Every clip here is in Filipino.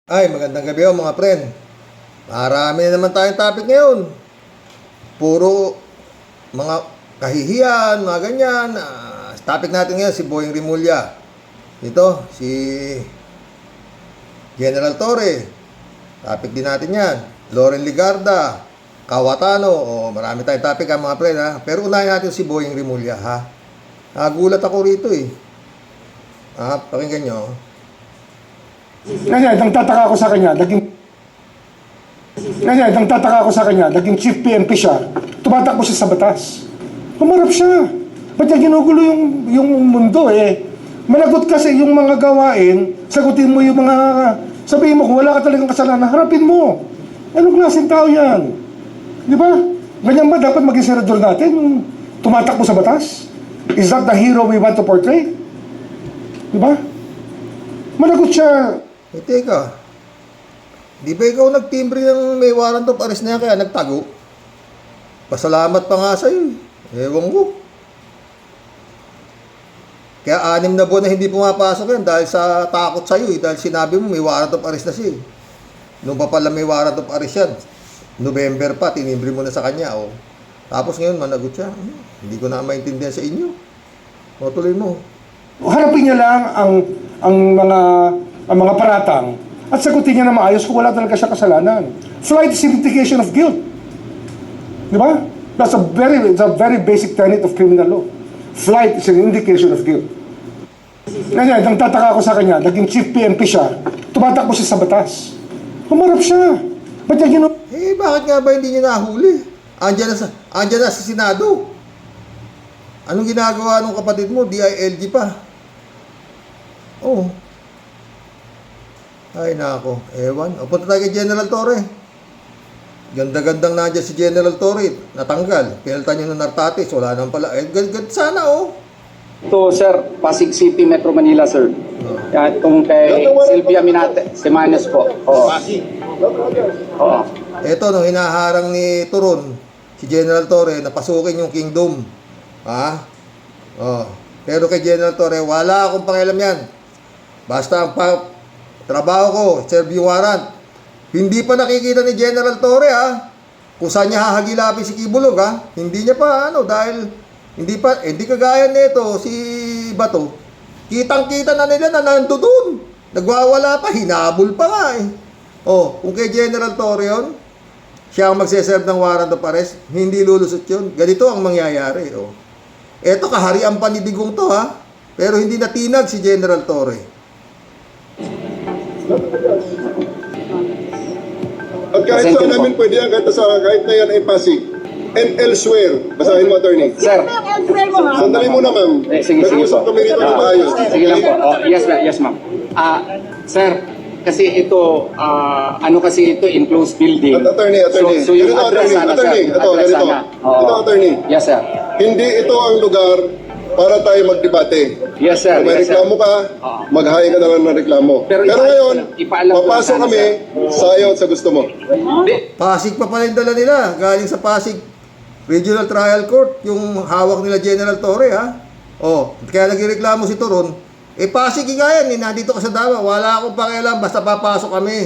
Ay, magandang gabi mga friend. Marami na naman tayong topic ngayon. Puro mga kahihiyan, mga ganyan. Topic natin ngayon si Boying Rimulya. Ito, si General Torre. Topic din natin yan. Loren Ligarda, Kawatano. Marami tayong topic mga friend ha. Pero unahin natin si Boying Rimulya ha. Nagulat ako rito eh. Pakinggan nyo. Ngayon, nagtataka ako sa kanya, naging chief PNP siya, tumatakbo siya sa batas. Humarap siya. Ba't niya ginugulo yung mundo eh? Managot kasi yung mga gawain, sagutin mo yung mga, sabihin mo kung wala ka talagang kasalanan, harapin mo. Anong klaseng tao yan? Di ba? Ganyan ba dapat maging senador natin? Tumatakbo sa batas? Is that the hero we want to portray? Di ba? Managot siya. Teka, di ba ikaw nagtimbre ng may warrant of arrest na yan kaya nagtago? Pasalamat pa nga sa'yo. Ewan ko. Kaya 6 na buwan na hindi pumapasok yan dahil sa takot sa'yo dahil sinabi mo may warrant of arrest na siya Nung pa pala may warrant of arrest yan, November pa, tinimbre mo na sa kanya Tapos ngayon managot siya. Hindi ko na maintindihan sa inyo. Tuloy mo. Harapin niya lang ang mga paratang at sagutin niya na maayos kung wala talaga siya kasalanan. Flight is indication of guilt. Di ba? That's a very basic tenet of criminal law. Flight is an indication of guilt. Ngayon, nagtataka ako sa kanya, naging chief PNP siya, tumatakbo siya sa batas. Humarap siya. Ba't niya Bakit nga ba hindi niya nahuli? Andiyan na sa Senado. Anong ginagawa ng kapatid mo? DILG pa. Ay nako, ewan. Punta tayo kay General Torre. Ganda-gandang nandiyan si General Torre. Natanggal. Pinalitan nyo ng Nartates. Wala naman pala. Sana Ito, sir, Pasig City, Metro Manila, sir. Yan, itong kay Sylvia Minate, Semanes po. Pasig. Oo. Ito, nung hinaharang ni Turon, si General Torre, napasukin yung kingdom. Pero kay General Torre, wala akong pakialam yan. Basta ang trabaho ko, serve yung warrant. Hindi pa nakikita ni General Torre kung saan niya hahagilapin si Kibulog Hindi niya pa dahil hindi kagaya nito si Bato. Kitang-kita na nila na nandoon. Nagwawala pa, hinabol pa nga kung kay General Torre yun, siya ang magseserve ng warrant of arrest, hindi lulusot yun. Ganito ang mangyayari. Eto, kaharian pa ni Digong to pero hindi natinag si General Torre. At kahit saan namin pwede yan, kahit na yan ay Pasig. And elsewhere, basahin mo, attorney. Sir. Sandali muna, ma'am. Sige. Nag-usap kami rito na maayos. Sige lang po. Yes, ma'am. Sir, kasi ito, kasi ito, enclosed building. At attorney. So yung Ganito, address sana, sir. Ito, Address ganito. sana. Ito, attorney. Yes, sir. Hindi ito ang lugar para tayo magdebate. Yes, sir. Kung may reklamo ka, mag-hain ka na lang ng reklamo. Pero ngayon, papasok kami sa iyo at sa gusto mo. Pasig pa pala yung dala nila. Galing sa Pasig Regional Trial Court, yung hawak nila General Torre kaya nagreklamo si Turon. Pasig nga yan, nandito ka sa Davao. Wala akong pakialam, basta papasok kami.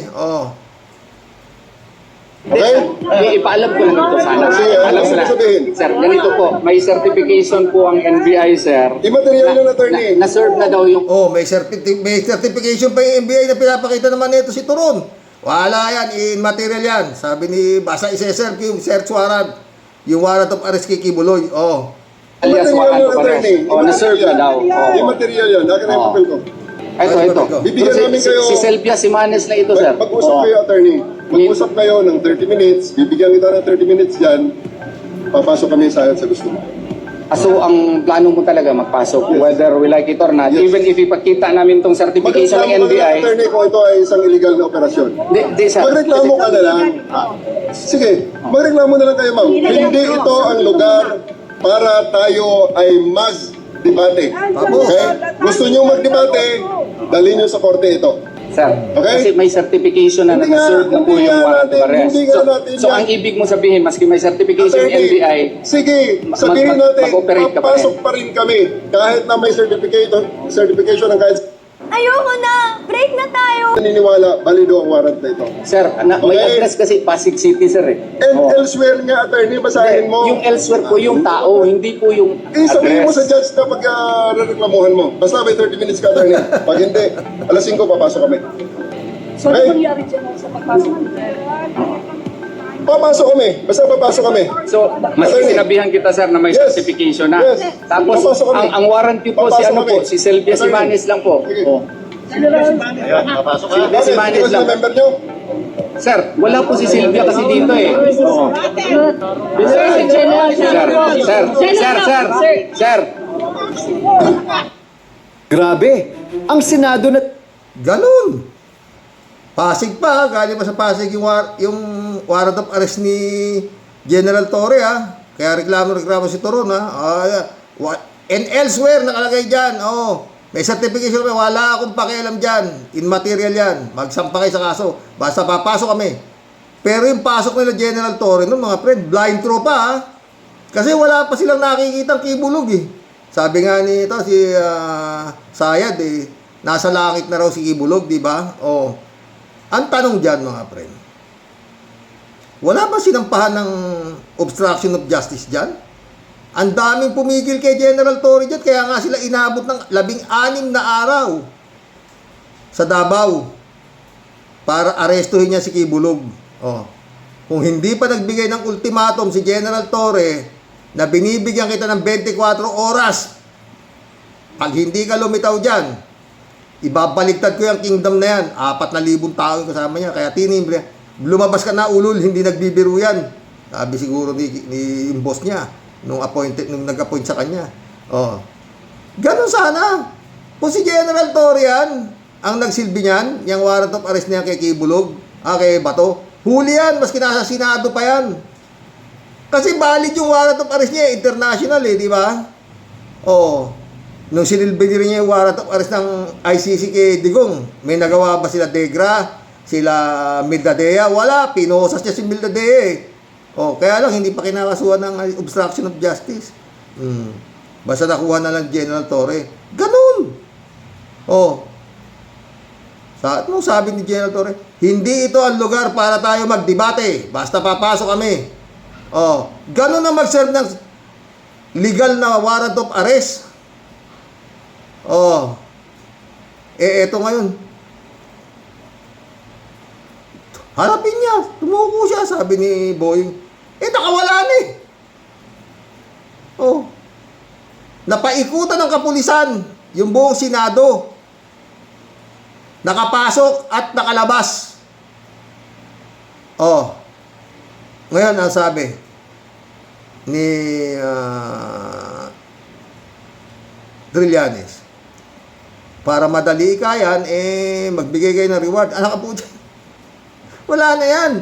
Okay? Ipaalam ko lang ito sana. Sige, ano gusto sabihin? Sir, ganito po, may certification po ang NBI, sir. Immaterial yung attorney. Na-serve na daw yung... May certification pa yung NBI na pinapakita naman nito si Turon. Wala yan, immaterial yan. Sabi ni, basta iseserve yung search warrant. Yung warrant of arrest kay Kibuloy. Alias warrant of arrest. Na-serve na daw. Immaterial yan. Akin na yung papel ko. Ito. Bibigyan namin kayo... Si Sylvia Semanes na ito, sir. Mag-usap kayo, attorney. Mag-usap kayo ng 30 minutes. Bibigyan kita ng 30 minutes dyan. Papasok kami sa gusto mo. So, ang plano mo talaga magpasok, whether we like it or not, even if ipakita namin tong certification ng NBI. Attorney, kung ito ay isang illegal na operasyon. Di, sir. Magreklamo ka na lang. Sige, magreklamo na lang kayo, ma'am. Hindi ito ang lugar para tayo ay mag-debate. Okay? Gusto nyo mag-debate, dalhin nyo sa korte ito. Sir, Okay? kasi may certification na nag-serve na po yung warrant of arrest. So, ang ibig mo sabihin, maski may certification ng NBI, sige, sabihin natin, mag-operate ka pa rin. papasok pa rin kami kahit na may certification ng kahit Ayoko na! Break na tayo! Naniniwala, valido ang warrant na ito. Sir, may Okay. address kasi Pasig City, sir eh. And Oo. elsewhere nga, attorney, basahin mo. Yung elsewhere po yung tao, hindi po yung Sabihin mo sa address. judge na pag reklamuhan mo. Basta may 30 minutes ka, attorney. Pag hindi, alas 5 papasok kami. So, ano mangyari dyan sa pagpasok? Papasok kami. Basta papasok kami. So, mas Attorney. sinabihan kita, sir, na may Yes. certification na. Yes. Tapos, Papasok kami. ang warranty po si Papasok ano po, kami. si Sylvia Attorney. Simanes lang po. Sige. Oh. Papasok ka. Sylvia Simanes Because lang. member nyo? Sir, wala po si Sylvia kasi dito eh. Oo. Sir, si General, Sir. Grabe, ang Senado na... Ganun. Pasig pa, galing pa sa Pasig yung warrant of arrest ni General Torre, ha. Kaya reklamo si Toron, ha. And elsewhere, nakalagay dyan, may certification kami, wala akong pakialam dyan. Immaterial yan. Magsampa kayo sa kaso. Basta papasok kami. Pero yung pasok nila General Torre, nun, mga friend, blind throw pa, ha. Kasi wala pa silang nakikitang kibulog, eh. Sabi nga nito, si Sayad, eh, nasa langit na raw si kibulog, di ba? Ang tanong dyan, mga friend, wala ba sinampahan ng obstruction of justice dyan? Ang daming pumigil kay General Torre dyan, kaya nga sila inabot ng 16 na araw sa Davao para arestuhin niya si Kibulog. Kung hindi pa nagbigay ng ultimatum si General Torre na binibigyan kita ng 24 oras, pag hindi ka lumitaw dyan, ibabaliktad ko yung kingdom na yan. 4,000 tao yung kasama niya. Kaya tinimbre, lumabas ka na ulol, hindi nagbibiro yan. Sabi siguro ni yung boss niya, nung nag-appoint sa kanya. Ganun sana. Kung si General Torre yan, ang nagsilbi niyan, yung warrant of arrest niya kay Kibulog, kay Bato, huli yan, maski nasa Senado pa yan. Kasi valid yung warrant of arrest niya, international eh, di ba? Nung sinilbi niya yung warrant of arrest ng ICC kay Digong, may nagawa ba sila Degra, sila Mildadea? Wala, pinosas niya si Mildadea eh. Kaya lang, hindi pa kinakasuhan ng obstruction of justice. Basta nakuha na lang General Torre. Ganun! Ano sabi ni General Torre? Hindi ito ang lugar para tayo magdebate. Basta papasok kami. Ganun na mag-serve ng legal na warrant of arrest. Eto ngayon. Harapin niya. Tumuko siya, sabi ni Boying. Nakawala na eh. Napaikutan ng kapulisan yung buong Senado. Nakapasok at nakalabas. Ngayon, ang sabi ni Trillanes, para madali kayan, magbigay kayo ng reward. Anak ka po dyan. Wala na yan.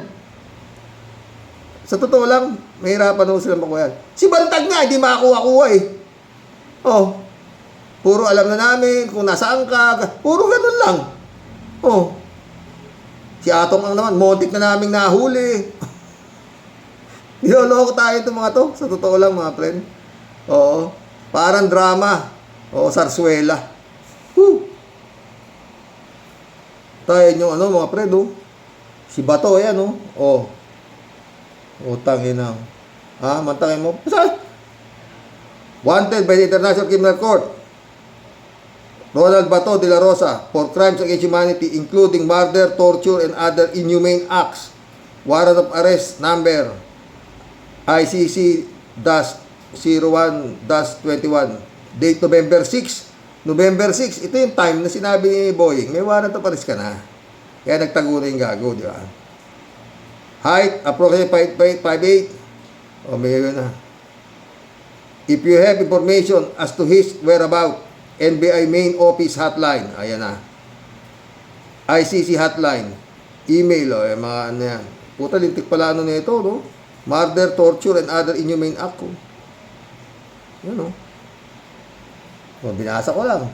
Sa totoo lang, mahirapan ho sila makuha yan. Si Bantag nga, hindi makakuha-kuha eh. Puro alam na namin kung nasaan ka. Puro ganun lang. Si Atong ang naman, motik na naming nahuli. Niloloko tayo itong mga to. Sa totoo lang, mga friend. Parang drama. Sarsuela. Tayo yung mga friend, si Bato, yan, tangin na. Mantangin mo. Wanted by the International Criminal Court, Ronald Bato de la Rosa, for crimes against humanity, including murder, torture, and other inhumane acts. Warrant of arrest number ICC-01-21. Date November 6. November 6, ito yung time na sinabi ni Boying, may warrant of arrest ka na. Kaya nagtago na yung gago, di ba? Height, approximately 5'8". May yun na. If you have information as to his whereabouts, NBI main office hotline, ayan na. ICC hotline, email, mga ano yan. Puta, lintik pala ano nito, no? Murder, torture, and other inhumane act. Yan, binasa ko lang.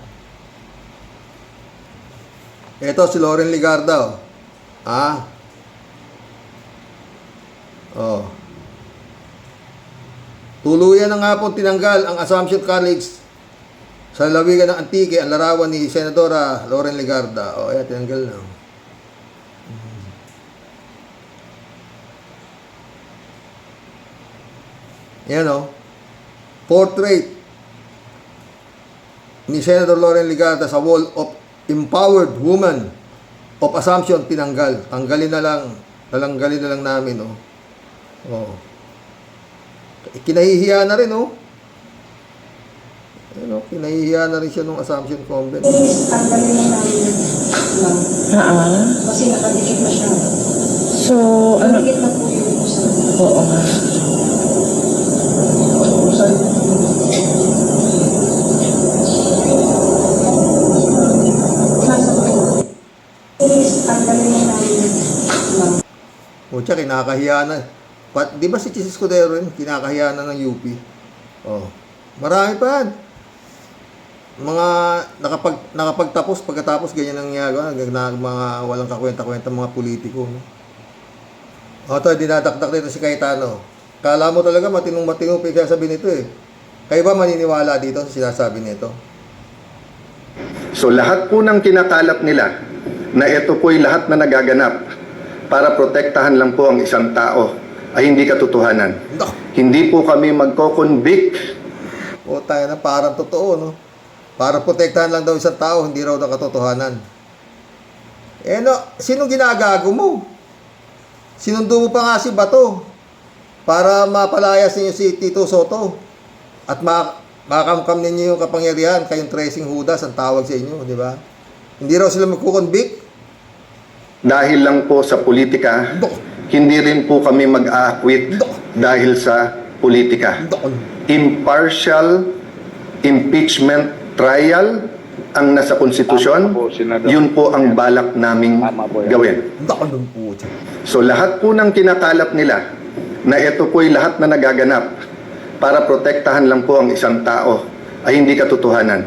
Ito si Loren Ligarda, Tuluyan na nga po tinanggal ang Assumption College Sa lalawigan ng Antique, ang larawan ni Senadora Loren Legarda. O, ayan, tinanggal na. Yan o. Portrait ni Senator Loren Legarda sa wall of empowered woman of Assumption, tinanggal. Tanggalin na lang. Talanggalin na lang namin, oh. Oh. Kinahihiya na rin, oh. Ano, kinahihiya na rin siya nung Assumption Convent. Tanggalin mo namin. Kasi nakadikit na siya. So, ano? Nakadikit na po yung usan. Oo nga. Tanggalin mo namin. O siya, kinakahiya na. Di ba si Chis Escudero rin, kinakahiya na ng UP? Oh. Marami pa yan. Mga nakapagtapos, pagkatapos ganyan ang ginagawa, mga walang kakwenta-kwenta mga politiko. No? O ito, dinadakdak dito si Cayetano. Kala mo talaga matinong-matino pa yung sinasabi nito eh. Kayo ba maniniwala dito sa sinasabi nito? So lahat po ng kinakalap nila na ito po'y lahat na nagaganap para protektahan lang po ang isang tao ay hindi katotohanan. No. Hindi po kami magko-convict. O tayo na parang totoo, no? Para protektahan lang daw isang tao, hindi raw na katotohanan. Eh no, sinong ginagago mo? Sinundo mo pa nga si Bato para mapalayas ninyo si Tito Soto at makamkam ninyo yung kapangyarihan, kayong tracing Judas ang tawag sa inyo, di ba? Hindi raw sila magkukonvict? Dahil lang po sa politika, hindi rin po kami mag-aakwit dahil sa politika. Impartial impeachment trial ang nasa konstitusyon, yun po ang balak naming gawin. So lahat po ng kinakalap nila na ito po'y lahat na nagaganap para protektahan lang po ang isang tao ay hindi katotohanan.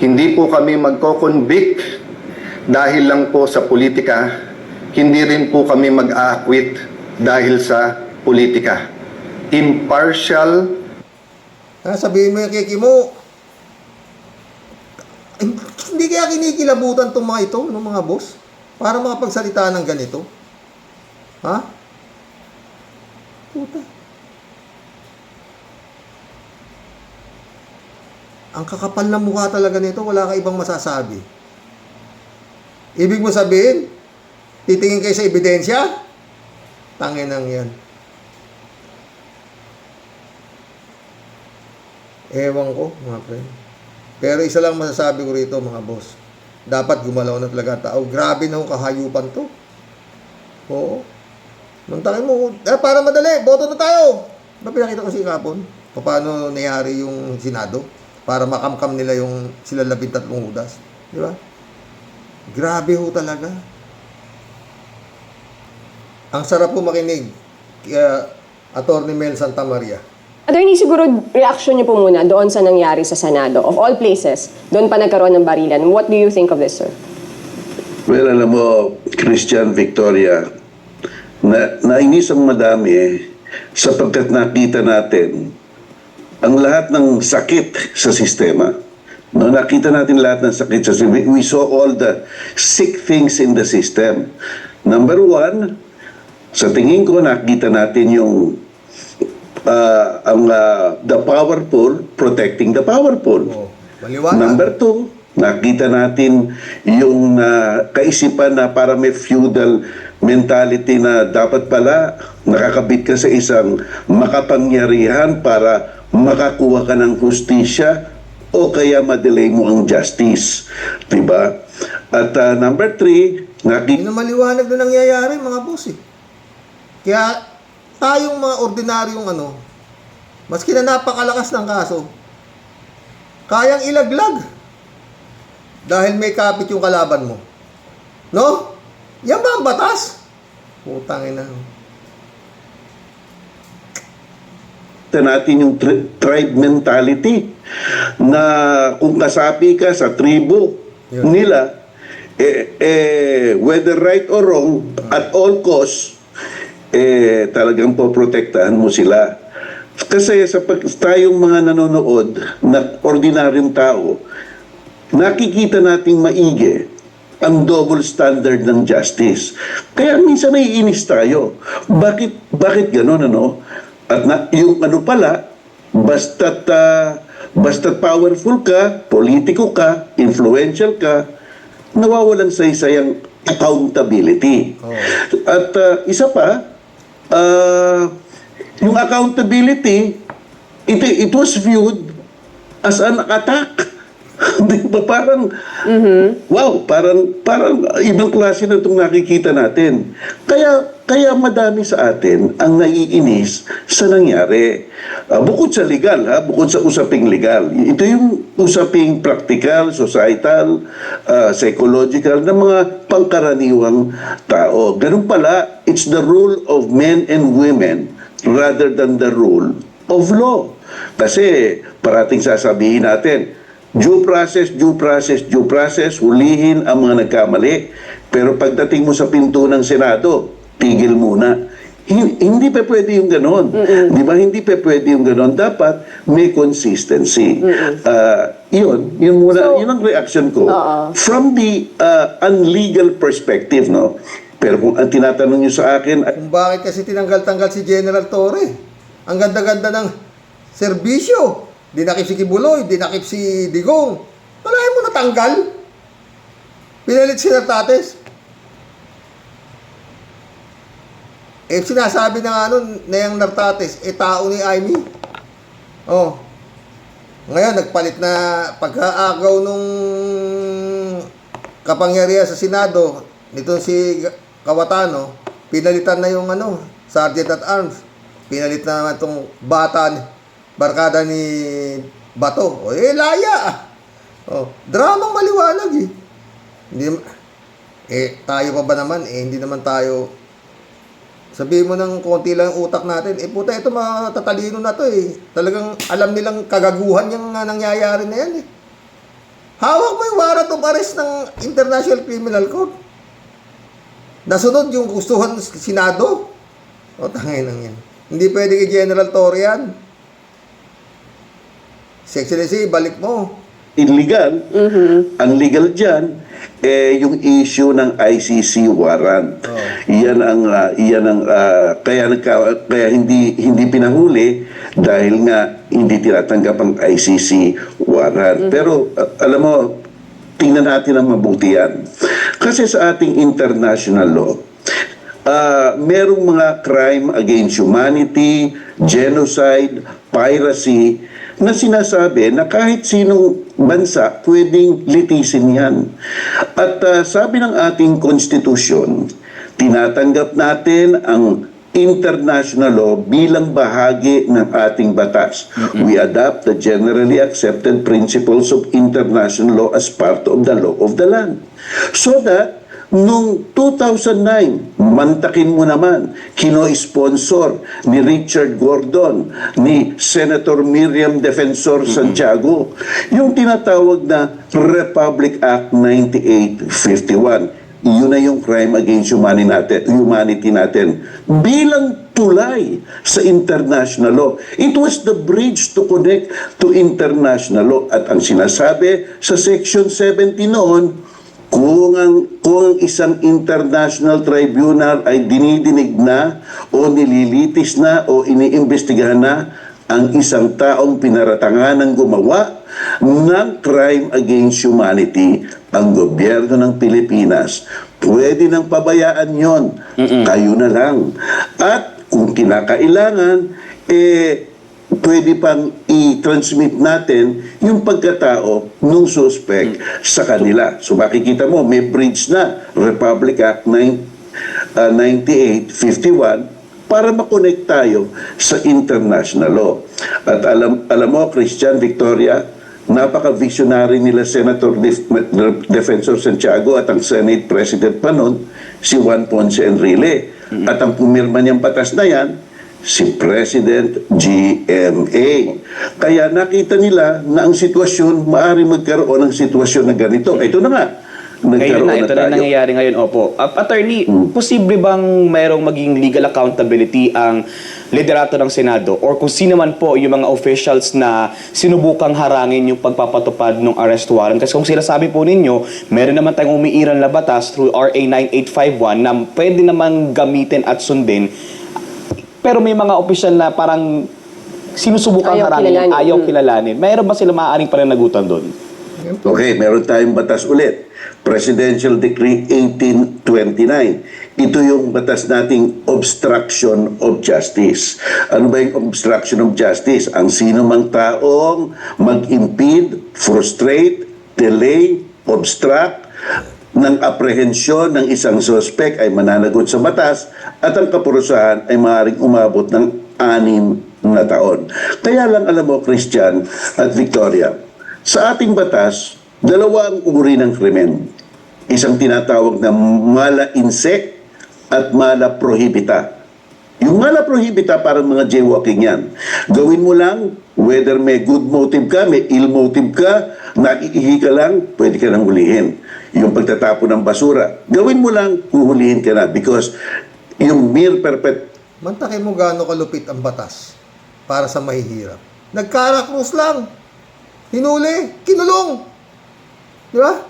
Hindi po kami magko-convict dahil lang po sa politika, hindi rin po kami mag-aakwit dahil sa politika. Impartial. Sabihin mo yung kiki mo, hindi kaya kinikilabutan itong mga ito, ng mga boss, para makapagsalita ng ganito? Ha? Puta. Ang kakapal na mukha talaga nito, wala ka ibang masasabi. Ibig mo sabihin, titingin kayo sa ebidensya? Tanginang yan. Ewan ko, mga friend. Pero isa lang masasabi ko rito, mga boss. Dapat gumalaw na talaga tao. Grabe na yung kahayupan to. Oo. Nantangin mo, para madali, boto na tayo. Ba pinakita ko si Kapon? Paano nangyari yung Senado? Para makamkam nila yung sila 13 Judas. Di ba? Grabe ho talaga. Ang sarap po makinig. Attorney Mel Santamaria. Attorney, siguro reaction niyo po muna doon sa nangyari sa Senado. Of all places, doon pa nagkaroon ng barilan. What do you think of this, sir? Well, alam mo, Christian Victoria, nainis ang madami sapagkat nakita natin ang lahat ng sakit sa sistema. No, nakita natin lahat ng sakit sa sistema. We saw all the sick things in the system. Number one, sa tingin ko nakita natin yung the powerful protecting the powerful. Oh, maliwanag. Number two, nakita natin yung kaisipan na para may feudal mentality na dapat pala nakakabit ka sa isang makapangyarihan para makakuha ka ng hustisya o kaya madelay mo ang justice. Diba? At number three, Yun ang maliwanag na nangyayari, mga boss eh. Kaya tayong mga ordinaryong maski na napakalakas ng kaso, kayang ilaglag. Dahil may kapit yung kalaban mo. No? Yan ba ang batas? Putangin na. natin yung tribe mentality na kung kasapi ka sa tribo nila, whether right or wrong, at all costs, talagang poprotektahan mo sila. Kasi sa tayong mga nanonood na ordinaryong tao, nakikita nating maigi ang double standard ng justice. Kaya minsan naiinis tayo. Bakit gano'n, ano? At yung ano pala, basta't powerful ka, politiko ka, influential ka, nawawalan sa isayang accountability. At isa pa, yung accountability, it was viewed as an attack. Di ba? Parang, wow, parang ibang klase na itong nakikita natin. Kaya madami sa atin ang naiinis sa nangyari. Bukod sa legal, bukod sa usaping legal. Ito yung usaping practical, societal, psychological ng mga pangkaraniwang tao. Ganun pala, it's the rule of men and women rather than the rule of law. Kasi parating sasabihin natin, due process, hulihin ang mga nagkamali. Pero pagdating mo sa pinto ng Senado, tigil muna. Hindi pa pwede yung ganon. Di ba? Hindi pa pwede yung ganon. Dapat may consistency. Yun muna, yun ang reaction ko. From the unlegal perspective, no? Pero kung ang tinatanong nyo sa akin, Kung bakit kasi tinanggal-tanggal si General Torre. Ang ganda-ganda ng serbisyo. Dinakip si Kibuloy, dinakip si Digong. Malahin mo natanggal. Pinalit si Nartates. Sinasabi na nga nun na yung Nartates, tao ni Amy. Ngayon, nagpalit na pagkaagaw nung kapangyarihan sa Senado, nito si Cayetano, pinalitan na yung Sergeant at Arms. Pinalit na naman itong barkada ni Bato. Laya. Dramang maliwanag eh. Tayo pa ba naman? Hindi naman tayo. Sabihin mo ng konti lang utak natin. Puta, ito matatalino na to eh. Talagang alam nilang kagaguhan yung nangyayari na yan eh. Hawak mo yung warrant of arrest ng International Criminal Court. Nasunod yung gustuhan ng Senado. Tangay lang yan. Hindi pwede kay General Torre yan. Excellency, balik mo. illegal, ang legal dyan, yung issue ng ICC warrant. Iyan ang kaya hindi pinahuli dahil nga hindi tinatanggap ang ICC warrant. Pero alam mo, tingnan natin ang mabuti yan. Kasi sa ating international law, merong mga crime against humanity, genocide, piracy, na sinasabi na kahit sinong bansa pwedeng litisin yan. At sabi ng ating konstitusyon, tinatanggap natin ang international law bilang bahagi ng ating batas. We adopt the generally accepted principles of international law as part of the law of the land. So that noong 2009, mantakin mo naman, kino-sponsor ni Richard Gordon, ni Senator Miriam Defensor Santiago, yung tinatawag na Republic Act 9851. Yun na yung crime against humanity natin bilang tulay sa international law. It was the bridge to connect to international law. At ang sinasabi sa Section 70 noon, kung ang isang international tribunal ay dinidinig na o nililitis na o iniimbestigahan na ang isang taong pinaratangan ng gumawa ng crime against humanity, ang gobyerno ng Pilipinas, pwede nang pabayaan yon. Kayo na lang. At kung kinakailangan, pwede pang i-transmit natin yung pagkatao ng suspect sa kanila. So makikita mo, may bridge na, Republic Act 9851, para makonect tayo sa international law. At alam mo, Christian, Victoria, napaka-visionary nila Senator Defensor Santiago at ang Senate President pa nun, si Juan Ponce Enrile. At ang pumirma niyang batas na yan, si President GMA. Kaya nakita nila na ang sitwasyon, maaari magkaroon ng sitwasyon na ganito. Ito na nga, nagkaroon Ngayon na, ito na tayo. nangyayari ngayon, opo. Attorney, posible bang mayroong maging legal accountability ang liderato ng Senado or kung sino man po yung mga officials na sinubukang harangin yung pagpapatupad ng arrest warrant? Kasi kung sinasabi po ninyo, meron naman tayong umiiral na batas through RA 9851 na pwede naman gamitin at sundin, pero may mga opisyal na parang sinusubukang Ayaw harangin, kilalanin. ayaw kilalanin. Mayroon ba sila maaaring pananagutan doon? Okay, meron tayong batas ulit. Presidential Decree 1829. Ito yung batas nating obstruction of justice. Ano ba yung obstruction of justice? Ang sino mang taong mag-impede, frustrate, delay, obstruct ng aprehensyon ng isang suspect ay mananagot sa batas at ang kapurusahan ay maaaring umabot ng 6 na taon. Kaya lang alam mo, Christian at Victoria, sa ating batas, dalawa ang uri ng krimen. Isang tinatawag na mala insect at mala prohibita. Yung mala prohibita parang mga jaywalking yan. Gawin mo lang, whether may good motive ka, may ill motive ka, naiihi ka lang, pwede ka nang hulihin. Yung pagtatapon ng basura, gawin mo lang, huhulihin ka na. Because yung mere Mantakin mo gaano kalupit ang batas para sa mahihirap. Nagkarakrus lang. Hinuli, kinulong. Di ba?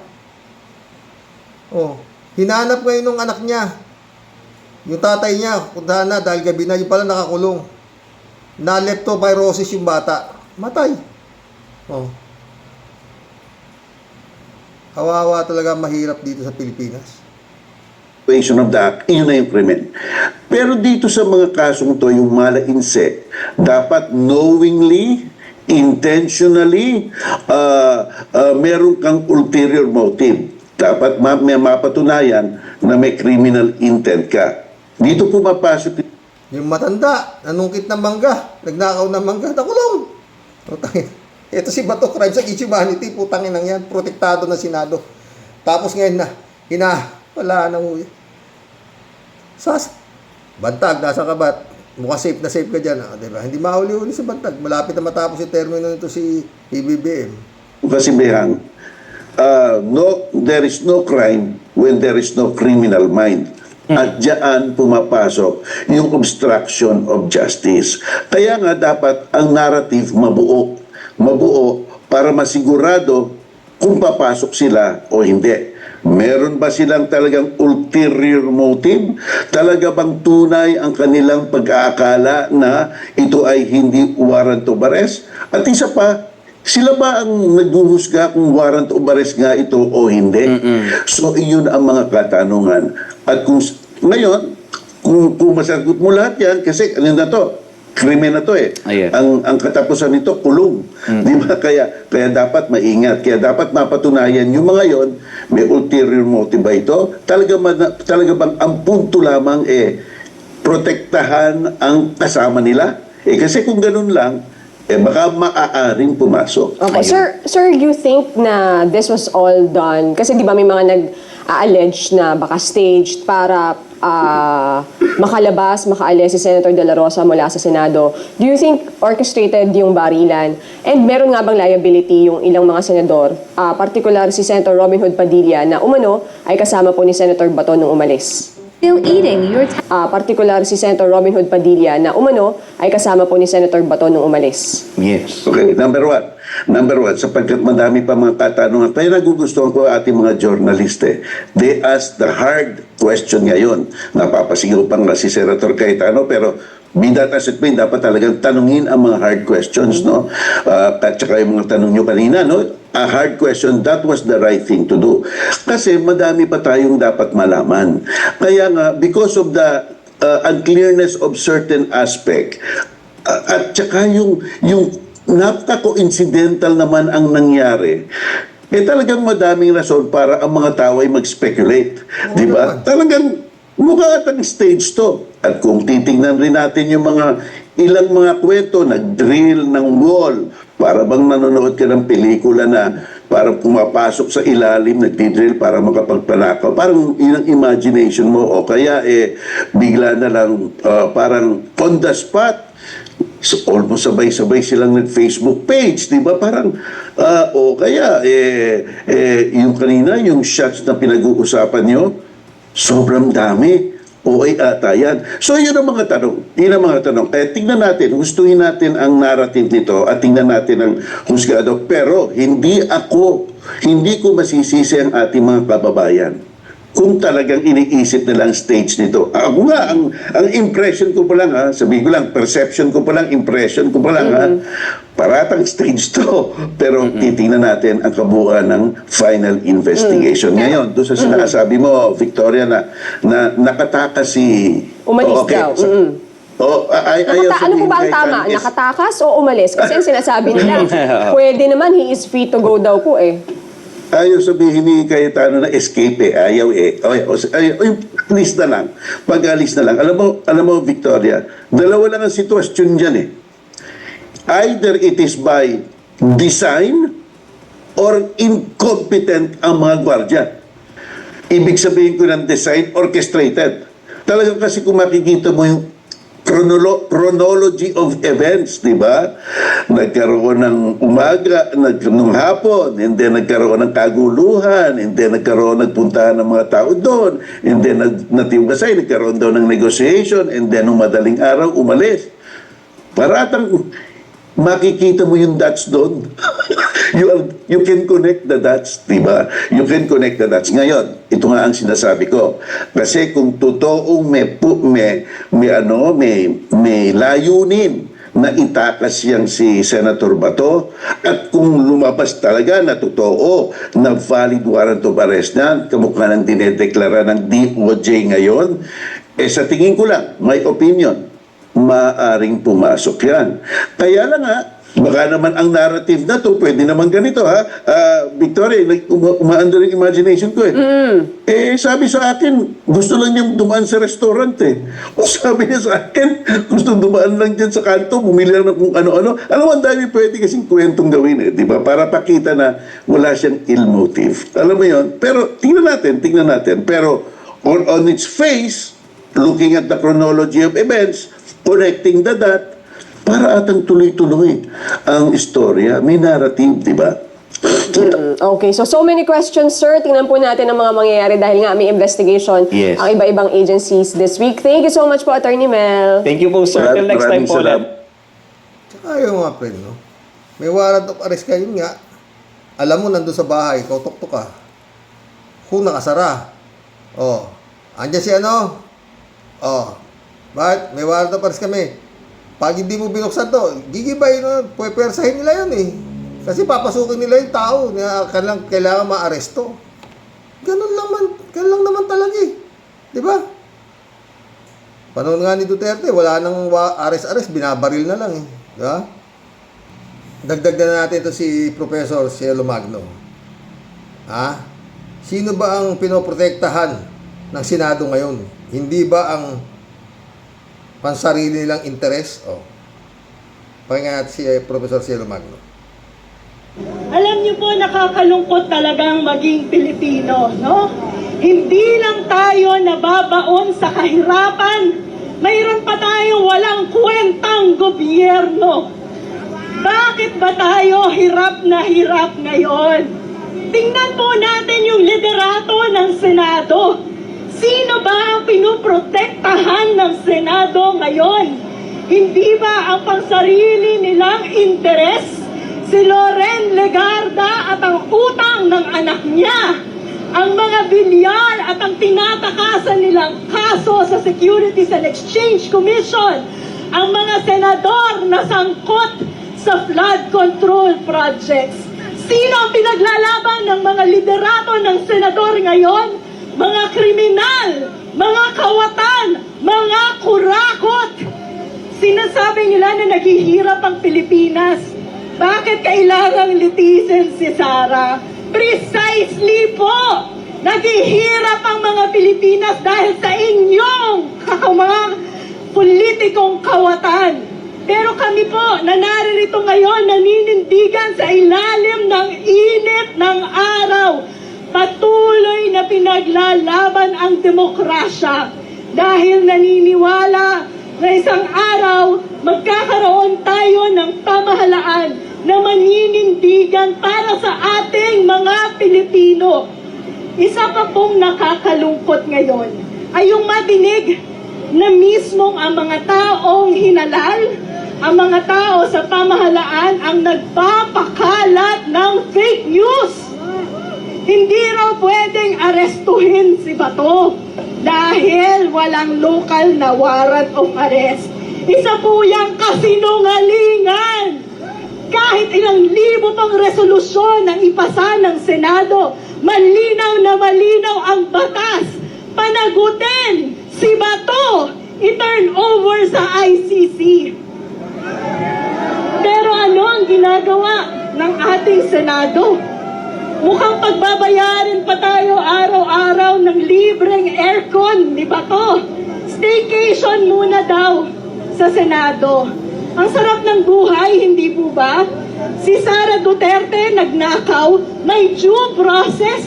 Oh, hinanap ngayon ng anak niya. Yung tatay niya, puntahan na dahil gabi na, yung pala nakakulong. Na leptospirosis yung bata. Matay. Oh. Kawawa talaga mahirap dito sa Pilipinas. of the act, yun na yung krimen. Pero dito sa mga kasong to, yung mala insect, dapat knowingly, intentionally, meron kang ulterior motive. Dapat may mapatunayan na may criminal intent ka. Dito pumapasok Yung matanda, nanungkit ng mangga, nagnakaw ng mangga, nakulong. Ito si Bato Crime sa Humanity, putangin lang yan, protektado na Senado. Tapos ngayon na, wala nang huli. Bantag, nasa kabat. Mukha safe na safe ka dyan. Diba? Hindi mahuli-huli sa bantag. Malapit na matapos yung termino nito si PBBM. kasibihan, there is no crime when there is no criminal mind. At diyan pumapasok yung obstruction of justice. Kaya nga dapat ang narrative mabuo para masigurado kung papasok sila o hindi. Meron ba silang talagang ulterior motive? Talaga bang tunay ang kanilang pag-aakala na ito ay hindi warrant of arrest? At isa pa, sila ba ang naghuhusga kung warrant of arrest nga ito o hindi? So, iyon ang mga katanungan. At kung ngayon, kung masagot mo lahat yan, kasi ano na to? Krimen na to eh. Yes. Ang katapusan nito, kulong. Di ba? Kaya dapat maingat. Kaya dapat mapatunayan yung mga yon, may ulterior motive ba ito? Talaga bang ang punto lamang protektahan ang kasama nila? Kasi kung ganun lang, baka maaaring pumasok. Okay. Sir, you think na this was all done? Kasi di ba may mga nag-allege na baka staged para makaalis si Senator De La Rosa mula sa Senado. Do you think orchestrated yung barilan? And meron nga bang liability yung ilang mga senador, particular si Senator Robin Hood Padilla na umano ay kasama po ni Senator Bato nung umalis? Still eating your Particular si Senator Robin Hood Padilla na umano ay kasama po ni Senator Bato nung umalis. Yes. Okay, number one, sapagkat madami pa mga katanungan. Kaya nagugustuhan ko ating mga journaliste. They ask the hard question ngayon. Napapasigaw pa nga si Senator Cayetano, pero be that as it may, dapat talagang tanungin ang mga hard questions, no? At saka yung mga tanong nyo kanina, no? A hard question, that was the right thing to do. Kasi madami pa tayong dapat malaman. Kaya nga, because of the unclearness of certain aspect, at saka yung napaka-coincidental naman ang nangyari, talagang madaming rason para ang mga tao ay mag-speculate. Di ba? Talagang mukha at ang stage to. At kung titingnan rin natin yung ilang mga kwento, nag-drill ng wall, para bang nanonood ka ng pelikula na parang pumapasok sa ilalim, nagdi-drill para makapagpanakaw. Parang yun ang imagination mo. O kaya bigla na lang parang on the spot, So, almost sabay-sabay silang nag-Facebook page, di ba? Parang, o kaya, yung kanina, yung shots na pinag-uusapan nyo, sobrang dami. O ay ata yan. So, yun ang mga tanong. Yun ang mga tanong. Kaya tingnan natin, gustuhin natin ang narrative nito at tingnan natin ang husgado. Pero, hindi ko masisisi ang ating mga kababayan kung talagang iniisip nila ang stage nito. Ako nga, ang impression ko pa lang, sabihin ko lang, perception ko pa lang, impression ko pa lang, paratang stage to. Pero titingnan natin ang kabuuan ng final investigation. Ngayon, doon sa sinasabi mo, Victoria, na nakatakas si... Umalis daw. Ano po ba ang tama? Nakatakas o umalis? Kasi ang sinasabi nila, pwede naman, he is free to go daw po eh. Ayaw sabihin ni Cayetano na escape Ayaw alis na lang. Pag-alis na lang. Alam mo, Victoria, dalawa lang ang sitwasyon dyan eh. Either it is by design or incompetent ang mga gwardiya. Ibig sabihin ko ng design, orchestrated. Talagang kasi kung makikita mo yung chronology of events, di ba? Nagkaroon ng umaga, ng hapon, and then nagkaroon ng kaguluhan, and then nagpuntahan ng mga tao doon, and then natiugasay, nagkaroon daw ng negotiation, and then nung madaling araw, umalis. Paratang makikita mo yung dots doon. You can connect the dots, di ba? You can connect the dots. Ngayon, ito nga ang sinasabi ko. Kasi kung totoong may layunin na itakas yang si Senator Bato, at kung lumabas talaga na totoo na valid warrant of arrest na, kamukha ng dinedeklara ng DOJ ngayon, sa tingin ko lang, my opinion, maaring pumasok yan. Kaya lang baka naman ang narrative na to, pwede naman ganito Victoria, umaandar yung imagination ko sabi sa akin, gusto lang niyang dumaan sa restaurant O sabi niya sa akin, gusto dumaan lang dyan sa kanto, bumili lang ng kung ano-ano. Alam mo, ang dami pwede kasing kwentong gawin di ba? Para pakita na wala siyang ill motive. Alam mo yon. Pero tingnan natin. Pero on its face, looking at the chronology of events, connecting the dot, para atang tuloy-tuloy ang istorya. May narrative, di ba? Okay, so many questions, sir. Tingnan po natin ang mga mangyayari dahil nga may investigation ang iba-ibang agencies this week. Thank you so much po, Attorney Mel. Thank you po, sir. Till next time po ulit. Tsaka yung mga friend, no? May warrant of arrest ka, yun nga. Alam mo, nandun sa bahay, kautok-tok ka. Kung nakasara. Andyan si ano? Bakit? May warrant of arrest kami. Pag hindi mo binuksan to, gigibay na, pwersahin nila yun Kasi papasukin nila yung tao na kailangan ma-aresto. Ganun lang naman talaga Di ba? Panahon nga ni Duterte, wala nang arrest, binabaril na lang Di ba? Dagdag na natin ito si Professor Cielo Magno. Sino ba ang pinoprotektahan ng Senado ngayon? Hindi ba ang pansarili nilang interes? Pakinggan natin si Professor Cielo Magno. Alam niyo po, nakakalungkot talagang maging Pilipino, no? Hindi lang tayo nababaon sa kahirapan, mayroon pa tayong walang kwentang gobyerno. Bakit ba tayo hirap na hirap ngayon? Tingnan po natin yung liderato ng Senado. Sino ba ang pinuprotektahan ng Senado ngayon? Hindi ba ang pansarili nilang interes? Si Loren Legarda at ang utang ng anak niya, ang mga bilyar at ang tinatakasan nilang kaso sa Securities and Exchange Commission, ang mga senador na sangkot sa flood control projects. Sino ang pinaglalaban ng mga liderato ng senador ngayon? Mga kriminal, mga kawatan, mga kurakot. Sinasabi nila na naghihirap ang Pilipinas. Bakit kailangang litisin si Sara? Precisely po! Naghihirap ang mga Pilipinas dahil sa inyong mga politikong kawatan. Pero kami po, na naririto ngayon, naninindigan sa ilalim ng init ng araw. Patuloy na pinaglalaban ang demokrasya dahil naniniwala na isang araw magkakaroon tayo ng pamahalaan na maninindigan para sa ating mga Pilipino. Isa pa pong nakakalungkot ngayon ay yung madinig na mismong ang mga taong hinalal, ang mga tao sa pamahalaan ang nagpapakalat ng fake news. Hindi raw pwedeng arestuhin si Bato dahil walang local na warrant of arrest. Isa po yung kasinungalingan. Kahit ilang libo pang resolusyon ang ipasa ng Senado, malinaw na malinaw ang batas. Panagutin si Bato, i-turn over sa ICC. Pero ano ang ginagawa ng ating Senado? Mukhang pagbabayarin pa tayo araw-araw ng libreng aircon ni Bato. Staycation muna daw sa Senado. Ang sarap ng buhay, hindi po ba? Si Sara Duterte nagnakaw, may due process.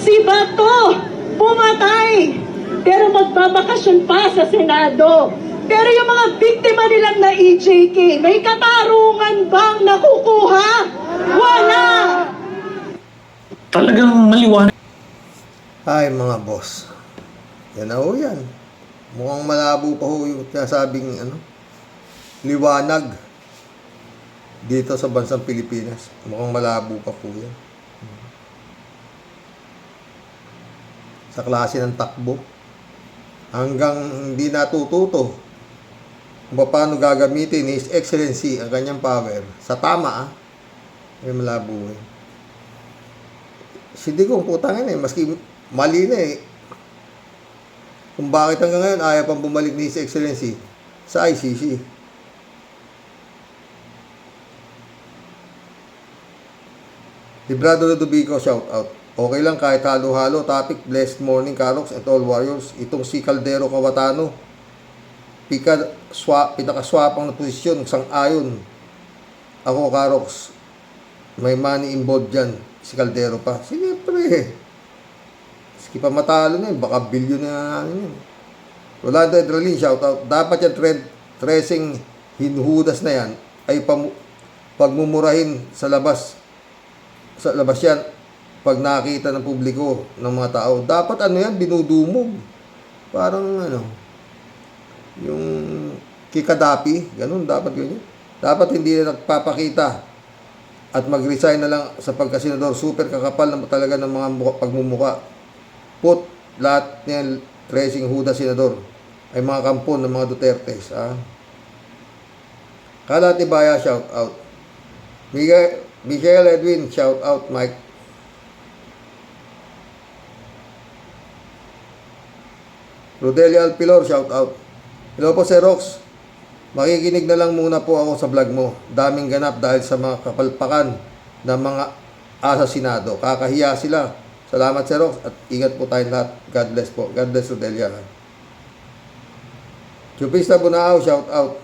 Si Bato pumatay, pero magbabakasyon pa sa Senado. Pero yung mga biktima nilang na EJK, may katarungan bang nakukuha? Wala! Talagang maliwanag. Ay, mga boss. Yan na ho yan. Mukhang malabo pa ho yung sinasabing liwanag dito sa bansang Pilipinas. Mukhang malabo pa po yan. Sa klase ng takbo. Hanggang hindi natututo kung paano gagamitin ni His Excellency ang kanyang power sa tama, ay malabo eh. Hindi kong putangin eh, maski mali na eh. Kung bakit hanggang ngayon ayaw pang bumalik ni His Excellency sa ICC. Librado Ludovico, shout out. Okay lang kahit halo-halo, topic, blessed morning, Karoks at all warriors. Itong si Caldero Kawatano, pinakaswapang na posisyon, sang-ayon. Ako, Karoks, may money involved dyan. Si Caldero pa. Siyempre. Maski pa matalo na yun. Baka bilyon na yun. Rolando Edralin, shoutout. Dapat yung tracing hinuhudas na yan ay pagmumurahin sa labas. Sa labas yan. Pag nakita ng publiko ng mga tao. Dapat yan, binudumog. Parang yung kikadapi. Ganun, dapat ganyan. Dapat hindi na nagpapakita at mag-resign na lang sa pagkasenador. Super kakapal na talaga ng mga pagmumuka. Put lahat ng tracing huda senador ay mga kampon ng mga Dutertes. Kala Tibaya, shout out. Miguel Edwin, shout out. Mike. Rodelia Alpilor, shout out. Hello po, Sir Rox. Makikinig na lang muna po ako sa vlog mo. Daming ganap dahil sa mga kapalpakan ng mga asasinado. Kakahiya sila. Salamat, Sir Rox. At ingat po tayong lahat. God bless po. God bless, Rodelia. Chupista Bunao, shout out.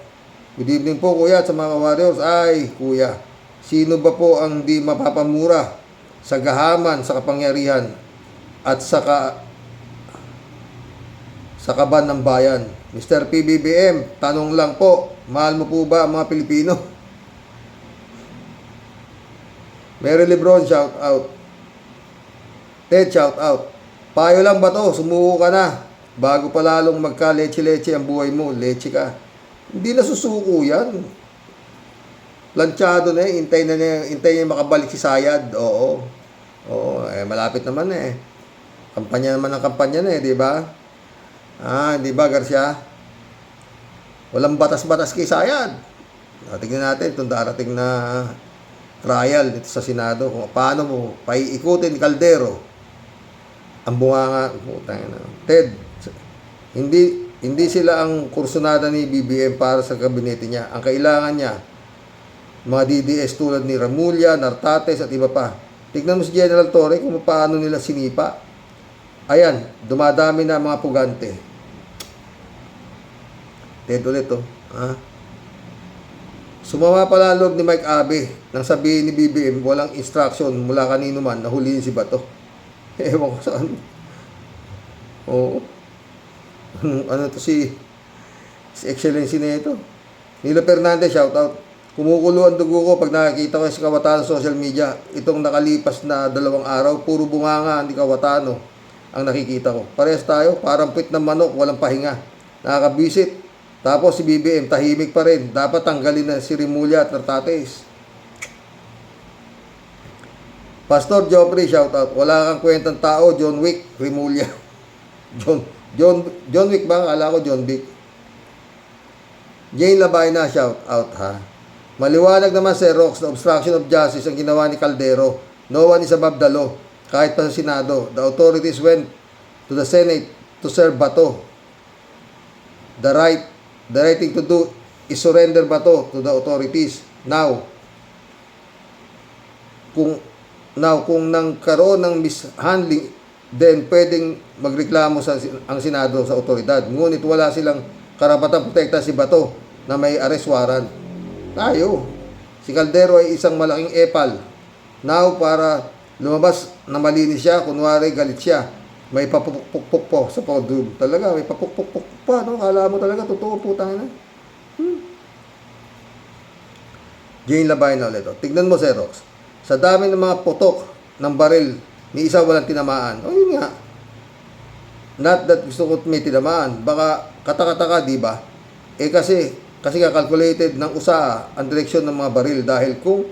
Good evening po, kuya, at sa mga warriors. Ay, kuya, sino ba po ang di mapapamura sa gahaman, sa kapangyarihan, at sa kaban ng bayan? Mr. PBBM, tanong lang po, mahal mo po ba ang mga Pilipino? Mary Lebron, shout out. Ted, shout out. Payo lang ba to? Sumuko ka na. Bago pa lalong magka-leche-leche ang buhay mo, leche ka. Hindi na susuko yan. Planchado na eh. Hintay niya makabalik si Sayad. Oo, malapit naman eh. Kampanya naman ng kampanya na eh, di ba? Di ba, Garcia? Walang batas-batas kay Sayad. Tingnan natin itong darating na trial dito sa Senado kung paano mo paiikutin ni Caldero ang bunganga. Ted, hindi sila ang kursunada ni BBM para sa gabinete niya. Ang kailangan niya, mga DDS tulad ni Ramulya, Nartates at iba pa. Tignan mo si General Torre kung paano nila sinipa. Ayan, dumadami na mga pugante. Ted ulit Sumama pala loob ni Mike Abe nang sabihin ni BBM walang instruction mula kanino man na huliin si Bato. Ewan ko saan. Oo. Ano to si Excellency na ito? Nilo Fernandez, shoutout. Kumukulo ang dugo ko pag nakikita ko si Kawatano sa social media. Itong nakalipas na 2 araw, puro bunganga ni Kawatano ang nakikita ko. Parehas tayo, parang pit ng manok, walang pahinga. Nakakabisit. Tapos si BBM, tahimik pa rin. Dapat tanggalin na si Rimulya at Nartates. Pastor Joffrey, shoutout. Wala kang kwentang tao, John Wick, Rimulya. John Wick ba? Akala ko John Wick. Jane Labayna, shoutout ha. Maliwanag naman Sir Rox na obstruction of justice ang ginawa ni Caldero. No one is above the law. Kahit pa sa Senado, the authorities went to the Senate to serve Bato. The right thing to do is surrender Bato to the authorities. Now, kung nangkaroon ng mishandling, then pwedeng magreklamo ang Senado sa otoridad. Ngunit wala silang karapatang protekta si Bato na may arrest warrant. Tayo. Si Caldero ay isang malaking epal. Now, para lumabas na malinis siya, kunwari galit siya, may papukpuk po sa podium. Talaga, may papukpuk pa. No? Kala mo talaga, totoo po tayo na. Jane Labay na ulit. Tignan mo, Xerox. Sa dami ng mga putok ng baril, ni isa walang tinamaan. O yun nga. Not that gusto ko may tinamaan. Baka katakataka, di ba? Kasi calculated ng USA ang direksyon ng mga baril dahil kung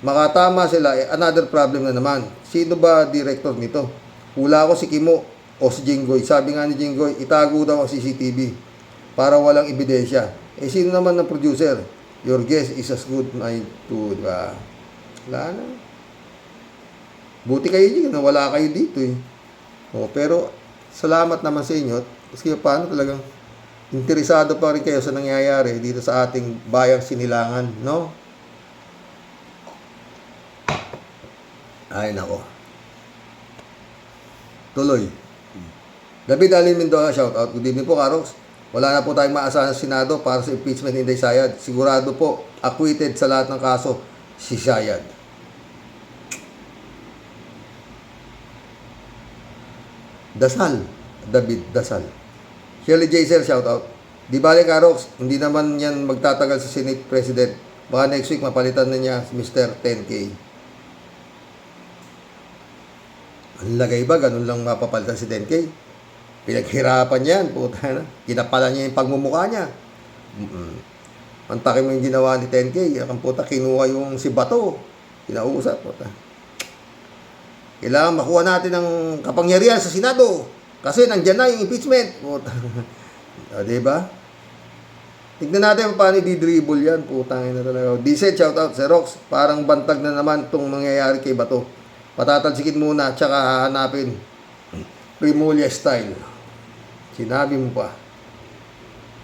makatama sila, another problem na naman. Sino ba director nito? Hula ko si Kimo o si Jinggoy. Sabi nga ni Jinggoy, itago daw ang CCTV para walang ebidensya. Sino naman ng producer? Your guess is as good mine too, di ba? Wala na. Buti kayo dyan, wala kayo dito eh. Pero salamat naman sa inyo. Kasi paano talagang interesado pa rin kayo sa nangyayari dito sa ating bayang Sinilangan, no? Ay, nako. Tuloy. David Alin Mendoza, shoutout. Good evening po, Karox. Wala na po tayong maasahan sa Senado para sa impeachment ni Inday Sayad. Sigurado po, acquitted sa lahat ng kaso si Sayad. Dasal. David Dasal. Shirley Jaisel, shoutout. Di bali, Karox, hindi naman yan magtatagal sa Senate President. Baka next week mapalitan na niya si Mr. 10K. Ang lagay ba, ganun lang mapapalitan si 10K? Pinaghirapan yan, puta na. Kinapalan niya yung pagmumukha niya. Mantakin mo yung ginawa ni 10K. Ang puta, kinuha yung si Bato. Kinausap, puta. Kailangan makuha natin ng kapangyarihan sa Senado. Kasi nandyan na yung impeachment. Puta. Diba? Tignan natin paano i-dribble yan. Putangin na talaga. Diesel, shoutout. Xerox, parang bantag na naman itong mangyayari kay Bato. Patatalsikin muna, tsaka hahanapin. Rimulya style. Sinabi mo pa.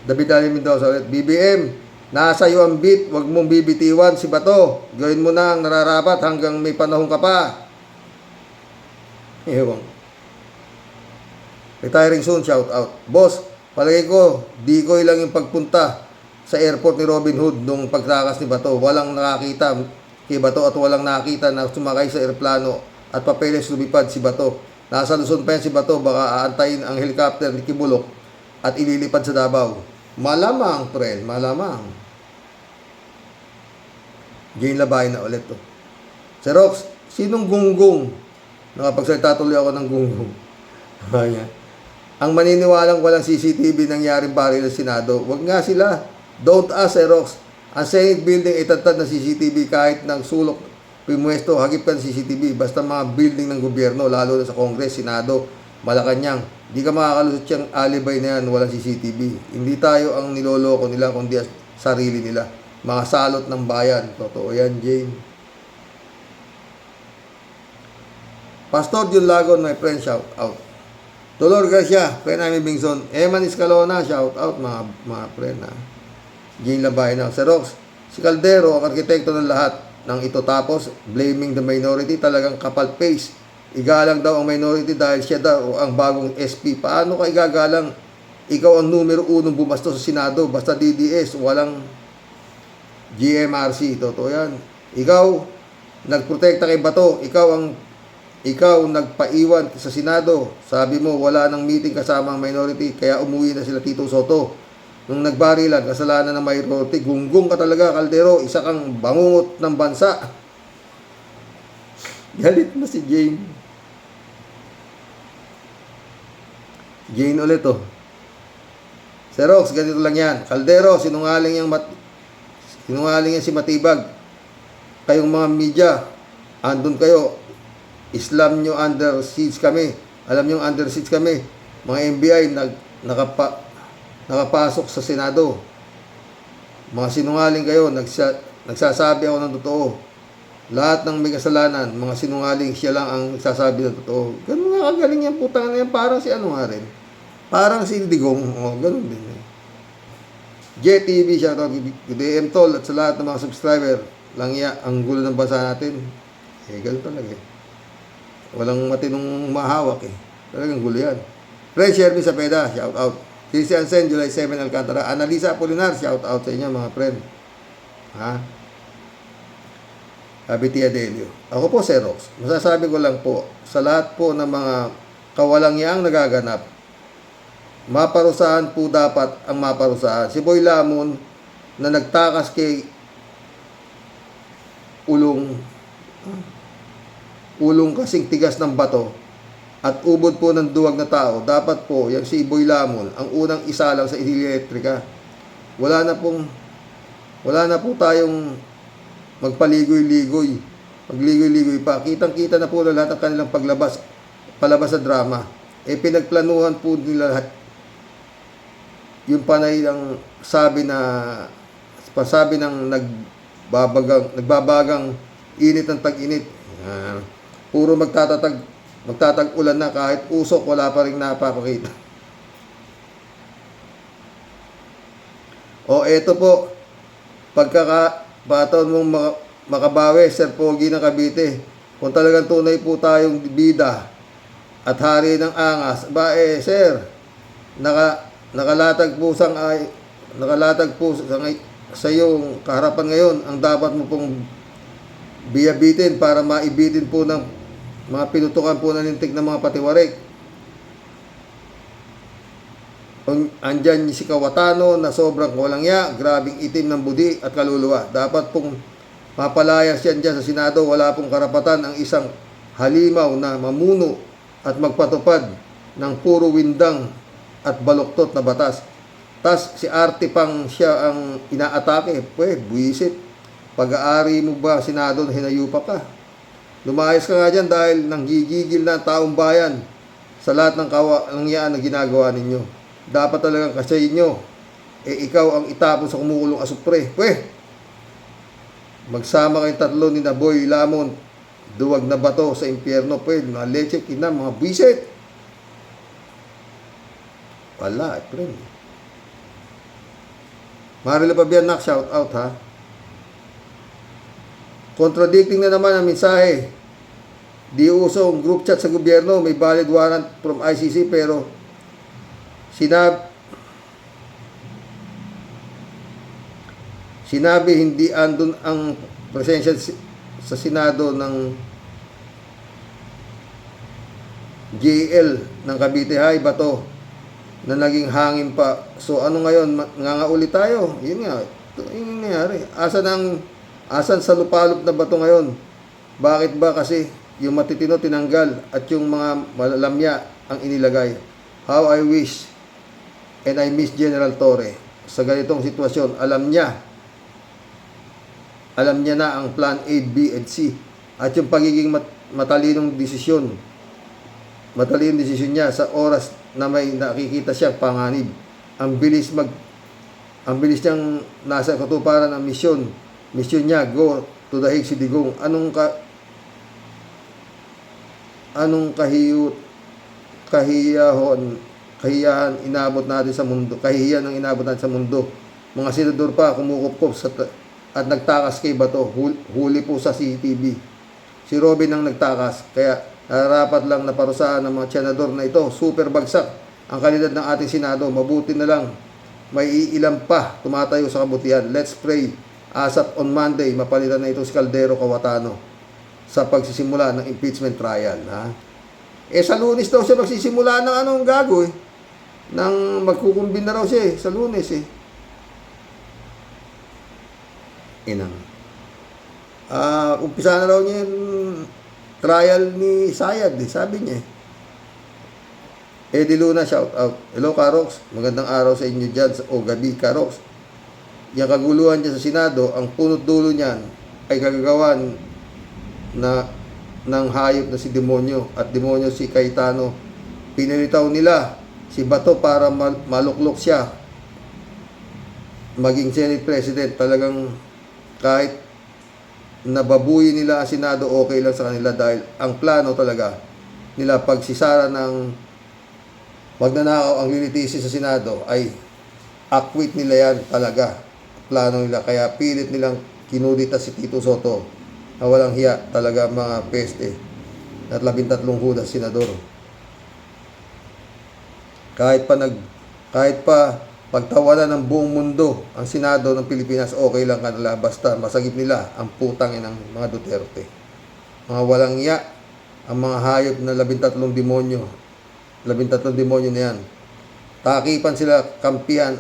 David Ali Mendoza ulit. BBM, nasa iyo ang beat. Huwag mong bibitiwan si Bato. Gawin mo na ang nararapat hanggang may panahon ka pa. Ewan. Retiring soon, shout out. Boss, palagay ko, Dikoy lang yung pagpunta sa airport ni Robin Hood nung pagtakas ni Bato. Walang nakakita kay Bato at walang nakita na sumakay sa aeroplano at papeles lumipad si Bato. Nasa Luzon pa yan si Bato, baka aantayin ang helicopter ni Kibulok at ililipad sa Davao. Malamang, friend, malamang. Jane Labay na ulit to. Xerox, sinong gunggong? Nakapagsalita tuloy ako ng gunggong. Ang maniniwalang walang CCTV nangyaring baril ng Senado, wag nga sila. Don't ask, Xerox. Ang Senate building ay tatad na CCTV kahit ng sulok pimwesto, hagip ka ng CCTV. Basta mga building ng gobyerno, lalo na sa Congress, Senado, Malacanang. Di ka makakalusot yung alibay na yan, walang CCTV. Hindi tayo ang niloloko nila, kundi sarili nila. Mga salot ng bayan. Totoo yan, Jane. Pastor Jun Lagon, my friend, shout out. Dolor Garcia, friend namin Bingson. Eman Escalona, shout out, mga friend na. Jane Labay na. Xerox, si Caldero, ang arkitekto ng lahat ng ito, tapos blaming the minority, talagang kapal face. Igalang daw ang minority dahil siya daw ang bagong SP. Paano ka igagalang? Ikaw ang numero 1 bumasto sa Senado, basta DDS, walang GMRC. Totoo yan. Ikaw nagprotekta kay Bato, ikaw nagpaiwan sa Senado. Sabi mo wala nang meeting kasama ang minority, kaya umuwi na sila Tito Soto. nung nagbarilan, kasalanan ng Mayrote. Gunggong ka talaga, Caldero. Isa kang bangungot ng bansa. Galit na si Jane. Jane ulit oh. Xerox, ganito lang yan. Caldero, sinungaling yan si Matibag. Kayong mga media, andun kayo. Islam nyo under siege kami. Alam nyo under siege kami. Mga NBI nakapasok sa Senado. Mga sinungaling kayo, nagsasabi ako ng totoo. Lahat ng may kasalanan, mga sinungaling, siya lang ang nagsasabi ng totoo. Ganun nga kagaling yan, putang na yan. Parang si ano nga rin. Parang si Digong. Oh, ganun din. JTV, shoutout to DM Tol at sa lahat ng mga subscriber. Langya, ang gulo ng bansa natin. Ganun talaga eh. Walang matinong mahawak eh. Talagang gulo yan. Friend Sherby Sapeda, shoutout. Christian Sen, July 7, Alcantara. Analisa Apolinar, shoutout sa inyo mga friend. Ha? Abitia Delio. Ako po, Xerox. Masasabi ko lang po, sa lahat po ng mga kawalangyang nagaganap, maparusahan po dapat ang maparusahan. Si Boy Lamon na nagtakas kay ulong kasing tigas ng bato at ubod po ng duwag na tao, dapat po yung si Boy Lamon ang unang isalang sa elektrika. Wala na po tayong magpaligoy-ligoy. Magligoy-ligoy pa. Kitang-kita na po na lahat ng kanilang palabas sa drama. Pinagplanuhan po nila lahat. Yung panay ng sabi ng nagbabagang init ng tag-init. Puro magtatag-ulan na kahit usok wala pa rin napapakita. O eto po, pagkakataon mong makabawi, Sir Pogi ng Cavite, kung talagang tunay po tayong bida at hari ng angas, sir, nakalatag po sa iyong kaharapan ngayon ang dapat mo pong biyabitin para maibitin po ng mga pinutukan po na nintig ng mga patiwarik. Andyan si Kawatano na sobrang walangya, grabing itim ng budi at kaluluwa. Dapat pong mapalayas yan dyan sa Senado. Wala pong karapatan ang isang halimaw na mamuno at magpatupad ng puro windang at baluktot na batas. Tas si Arte pang siya ang inaatake. Buisit. Pag-aari mo ba Senado na hinayupa ka? Lumayas ka nga dyan dahil nanggigigil na taong bayan sa lahat ng kawalangyaan na ginagawa ninyo. Dapat talagang kasi inyo, ikaw ang itapon sa kumukulong asupre. Magsama kayong tatlo ni Boy Lamon, duwag na bato sa impyerno. Mga leche, kinam, mga bisit. Wala, friend. Marila Pabianak, shout out ha. Contradicting na naman ang mensahe. Di uso ang group chat sa gobyerno, may valid warrant from ICC pero sinabi hindi andun ang presensya sa Senado ng JL ng Cavite High Bato na naging hangin pa. So ano ngayon, ngangauli tayo? Yun nga, yung nangyari. Asan sa lupalop na bato ngayon? Bakit ba kasi yung matitino tinanggal at yung mga malalamya ang inilagay? How I wish and I miss General Torre. Sa ganitong sitwasyon, alam niya na ang plan A, B, and C. At yung pagiging matalinong desisyon niya sa oras na may nakikita siyang panganib. Ang bilis niyang nasa katuparan ng misyon niya, go to the Hague si Digong. Anong kahiyahan inabot natin sa mundo. Kahihiyan ang inabot natin sa mundo. Mga senador pa kumukupkop at nagtakas kay Bato. Huli po sa CCTV. Si Robin ang nagtakas. Kaya nararapat lang na parusahan ng mga senador na ito. Super bagsak ang kalidad ng ating Senado. Mabuti na lang may ilan pa tumatayo sa kabutihan. Let's pray. ASAP on Monday, mapalitan na ito si Caldero Kawatano sa pagsisimula ng impeachment trial. Ha? Sa Lunes daw siya magsisimula ng anong gago. nang magkukumbin na raw siya sa Lunes Inang. Umpisa na raw niya yung trial ni Sayad, sabi niya Eddie Luna, shout out. Hello, Karox. Magandang araw sa inyo dyan, o gabi, Karox. Yung kaguluhan dyan sa Senado, ang punot dulo niyan ay kagagawan ng hayop na si demonyo at demonyo si Cayetano. Pinilitaw nila si Bato para maluklok siya maging Senate President. Talagang kahit nababuyi nila ang Senado, okay lang sa kanila dahil ang plano talaga nila pagsisara ng magnanakaw ang lilitisi sa Senado ay acquit nila yan talaga. Plano nila. Kaya pilit nilang kinudita si Tito Soto na walang hiya talaga mga peste at 13 Hudas senador. Kahit pa pagtawanan ng buong mundo ang Senado ng Pilipinas, okay lang kanila basta masagip nila ang putang ng mga Duterte. Mga walang hiya, ang mga hayop na 13 demonyo. 13 demonyo na yan. Takipan sila, kampihan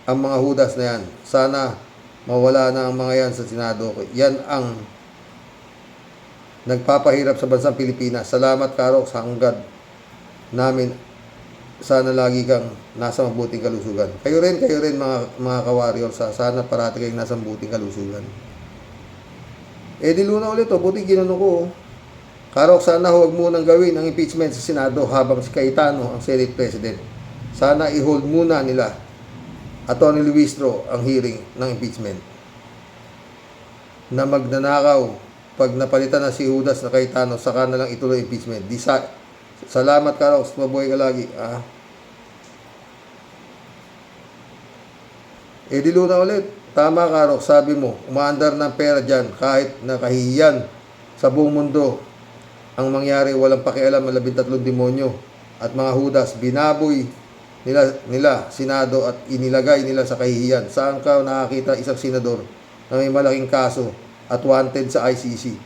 ang mga Hudas na yan. Sana mawala na ang mga yan sa Senado. Yan ang nagpapahirap sa bansang Pilipinas. Salamat, Karox, hangad namin. Sana lagi kang nasa mabuting kalusugan. Kayo rin mga ka-warrior. Sana parati kayong nasa mabuting kalusugan. Eddie Luna ulit, buti ginano ko. Karox, sana huwag munang gawin ang impeachment sa Senado habang si Cayetano ang Senate President. Sana i-hold muna nila Atty. Luistro ang hearing ng impeachment. Na magnanakaw pag napalitan na si Judas na Cayetano, saka na lang ituloy impeachment. Salamat, Karox. Mabuhay ka lagi. Eddie Luna ulit. Tama, Karox. Sabi mo, umaandar ng pera dyan kahit nakahihiyan sa buong mundo. Ang mangyari, walang pakialam ang 13 demonyo at mga Hudas, binaboy nila Senado at inilagay nila sa kahihiyan. Saan ka nakakita isang senador na may malaking kaso at wanted sa ICC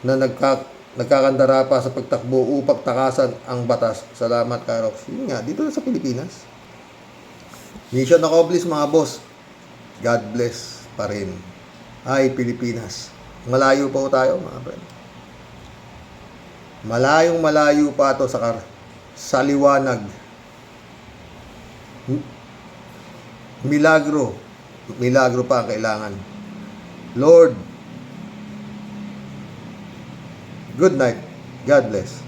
na nagkakandara pa sa pagtakbo upang takasan ang batas? Salamat, Karox. Yun nga, dito na sa Pilipinas. Mission accomplished, mga boss. God bless pa rin. Ay, Pilipinas. Malayo pa tayo, mga friend. Malayo pa ito sa liwanag. Milagro pa ang kailangan. Lord, good night. God bless.